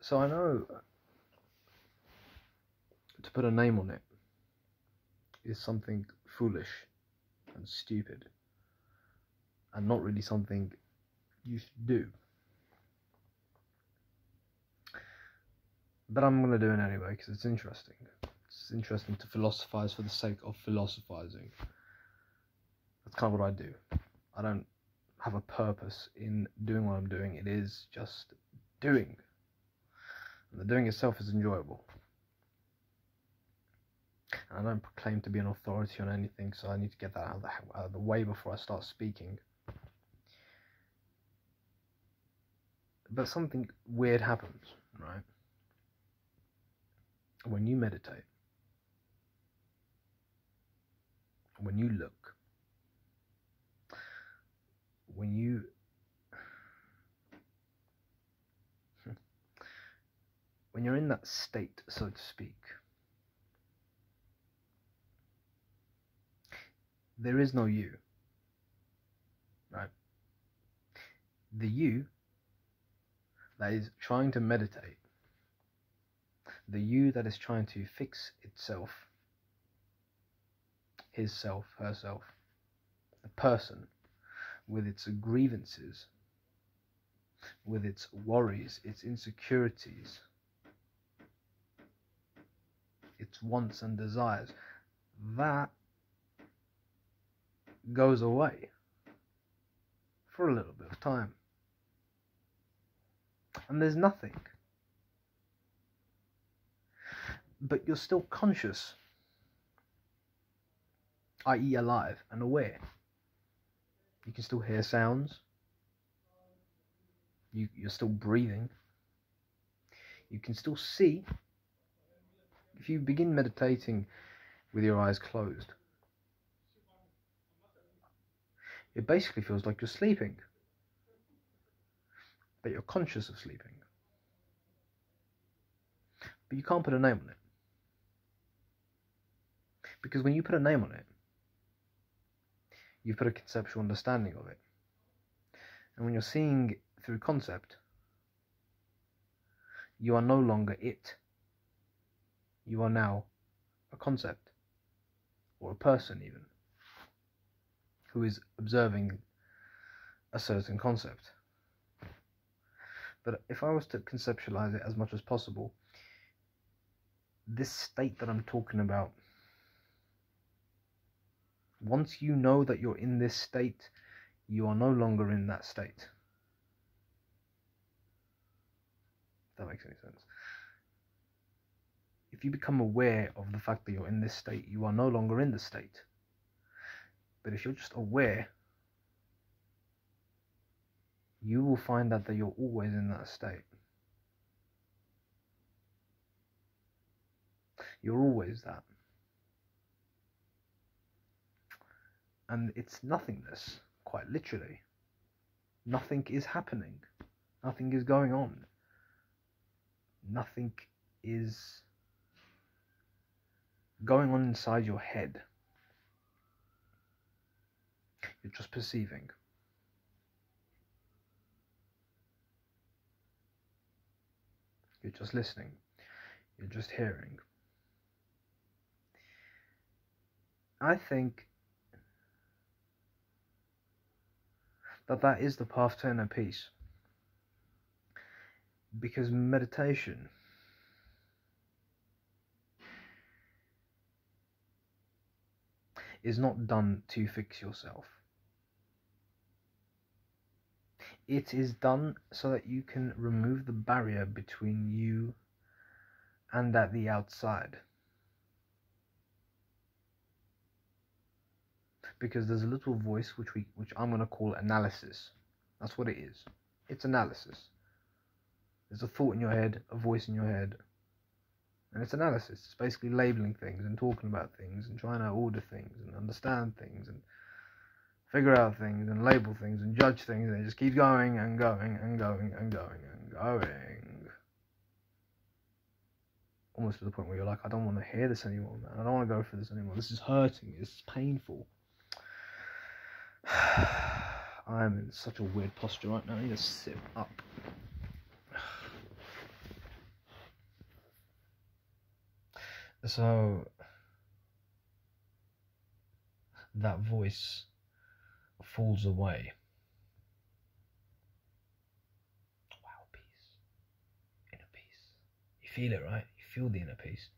So I know to put a name on it is something foolish and stupid and not really something you should do. But I'm going to do it anyway because it's interesting. It's interesting to philosophize for the sake of philosophizing. That's kind of what I do. I don't have a purpose in doing what I'm doing. It is just doing. And the doing itself is enjoyable. And I don't proclaim to be an authority on anything, so I need to get that out of the way before I start speaking. But something weird happens, right? When you meditate, when you look, when you're in that state, so to speak, there is no you, right? The you that is trying to meditate, the you that is trying to fix itself, his self, herself, the person with its grievances, with its worries, its insecurities, its wants and desires, that goes away for a little bit of time. And there's nothing. But you're still conscious, i.e. alive and aware. You can still hear sounds. You're still breathing. You can still see. If you begin meditating with your eyes closed, it basically feels like you're sleeping, but you're conscious of sleeping. But you can't put a name on it. Because when you put a name on it, you put a conceptual understanding of it. And when you're seeing through concept, you are no longer it. You are now a concept, or a person even, who is observing a certain concept. But if I was to conceptualize it as much as possible, this state that I'm talking about, once you know that you're in this state, you are no longer in that state. If that makes any sense. If you become aware of the fact that you're in this state, you are no longer in the state. But if you're just aware, you will find out that you're always in that state. You're always that. And it's nothingness, quite literally. Nothing is happening. Nothing is going on. Nothing is going on inside your head. You're just perceiving. You're just listening. You're just hearing. I think that is the path to inner peace. Because meditation is not done to fix yourself. It is done so that you can remove the barrier between you and the outside. Because there's a little voice which I'm going to call analysis. That's what it is. It's analysis. There's a thought in your head, a voice in your head, and it's analysis. It's basically labeling things and talking about things and trying to order things and understand things and figure out things and label things and judge things, and it just keeps going and going and going and going and going. Almost to the point where you're like, I don't want to hear this anymore, man. I don't want to go through this anymore. This is hurting me. This is painful. I am in such a weird posture right now. I need to sit up. So that voice falls away. Wow, peace. Inner peace. You feel it, right? You feel the inner peace.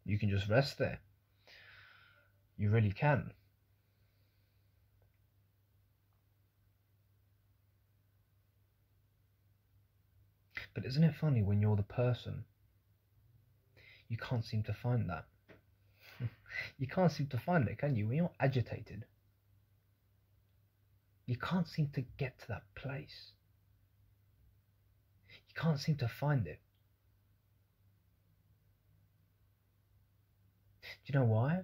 You can just rest there. You really can. But isn't it funny when you're the person, you can't seem to find that. You can't seem to find it, can you? When you're agitated, you can't seem to get to that place. You can't seem to find it. Do you know why?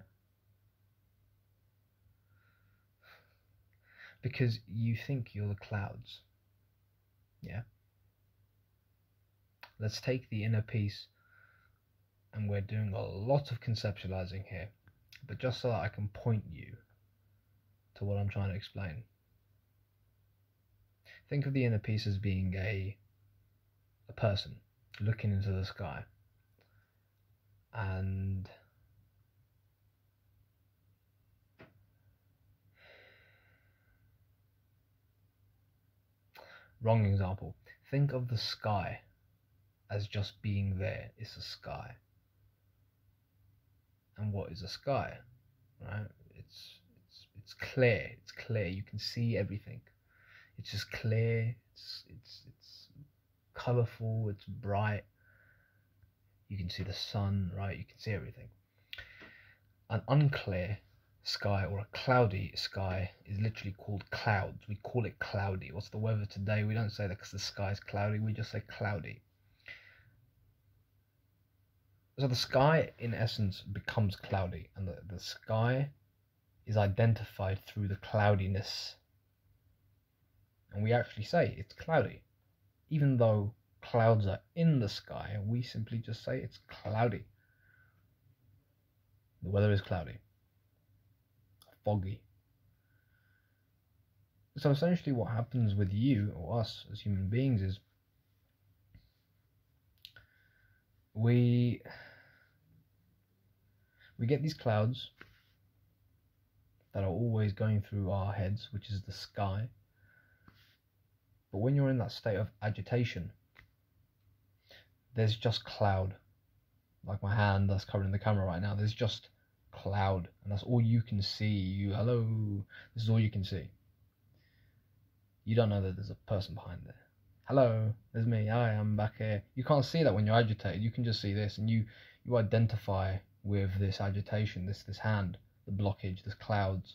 Because you think you're the clouds. Yeah? Let's take the inner peace, and we're doing a lot of conceptualizing here, but just so that I can point you to what I'm trying to explain. Think of the inner peace as being a person looking into the sky, and wrong example. Think of the sky as just being there. It's a sky. And what is a sky? Right? It's clear. It's clear. You can see everything. It's just clear. It's colourful. It's bright. You can see the sun, right? You can see everything. An unclear sky or a cloudy sky is literally called clouds. We call it cloudy. What's the weather today? We don't say that because the sky is cloudy. We just say cloudy. So the sky, in essence, becomes cloudy, and the sky is identified through the cloudiness. And we actually say it's cloudy. Even though clouds are in the sky, we simply just say it's cloudy. The weather is cloudy, foggy. So essentially what happens with you, or us as human beings, is we get these clouds that are always going through our heads, which is the sky. But when you're in that state of agitation, there's just cloud. Like my hand that's covering the camera right now, there's just cloud, and that's all you can see. Hello, this is all you can see. You don't know that there's a person behind there. Hello, there's me. Hi, I'm back here. You can't see that when you're agitated. You can just see this, and you identify with this agitation, this hand, the blockage, this clouds.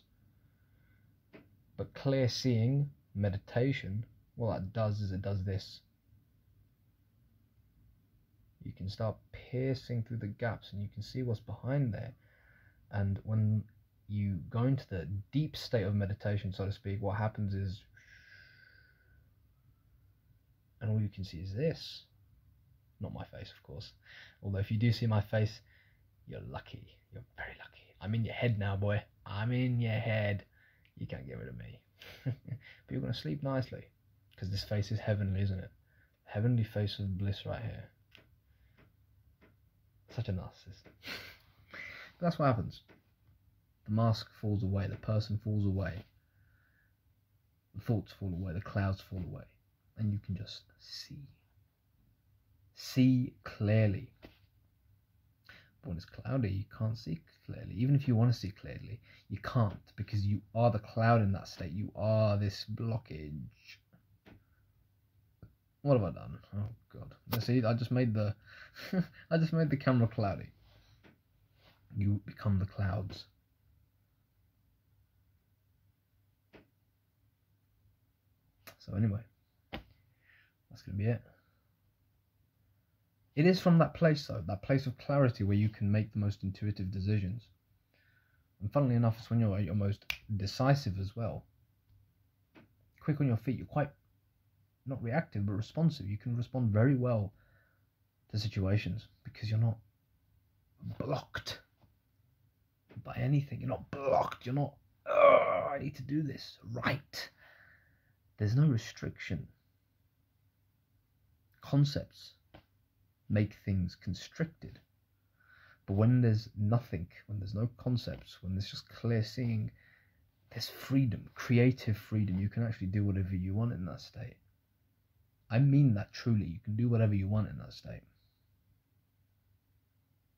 But clear seeing, meditation, what that does is it does this. You can start piercing through the gaps, and you can see what's behind there. And when you go into the deep state of meditation, so to speak, what happens is, and all you can see is this. Not my face, of course. Although if you do see my face, you're lucky. You're very lucky. I'm in your head now, boy. I'm in your head. You can't get rid of me. But you're going to sleep nicely, because this face is heavenly, isn't it? Heavenly face of bliss right here. Such a narcissist. But that's what happens. The mask falls away. The person falls away. The thoughts fall away. The clouds fall away. And you can just see. See clearly. But when it's cloudy, you can't see clearly. Even if you want to see clearly, you can't, because you are the cloud in that state. You are this blockage. What have I done? Oh God! See, I just made the, I just made the camera cloudy. You become the clouds. So anyway, that's gonna be it. It is from that place, though, that place of clarity where you can make the most intuitive decisions. And funnily enough, it's when you're at your most decisive as well. Quick on your feet. You're quite, not reactive, but responsive. You can respond very well to situations because you're not blocked. by anything. You're not blocked. You're not, I need to do this. Right. There's no restriction. Concepts make things constricted. But when there's nothing, when there's no concepts, when there's just clear seeing, there's freedom, creative freedom. You can actually do whatever you want in that state. I mean that truly. You can do whatever you want in that state.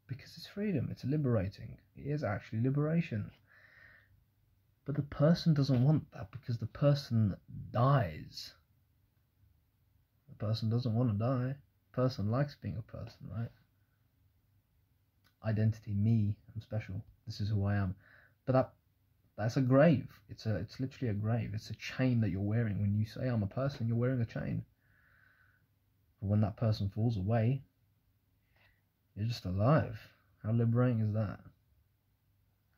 Because it's freedom, it's liberating. It is actually liberation. But the person doesn't want that because the person dies. The person doesn't want to die. The person likes being a person, right? Identity, me, I'm special. This is who I am. But that's a grave. It's literally a grave. It's a chain that you're wearing. When you say I'm a person, you're wearing a chain. But when that person falls away, you're just alive. How liberating is that?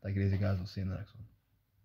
Take it easy, guys. I'll see you in the next one.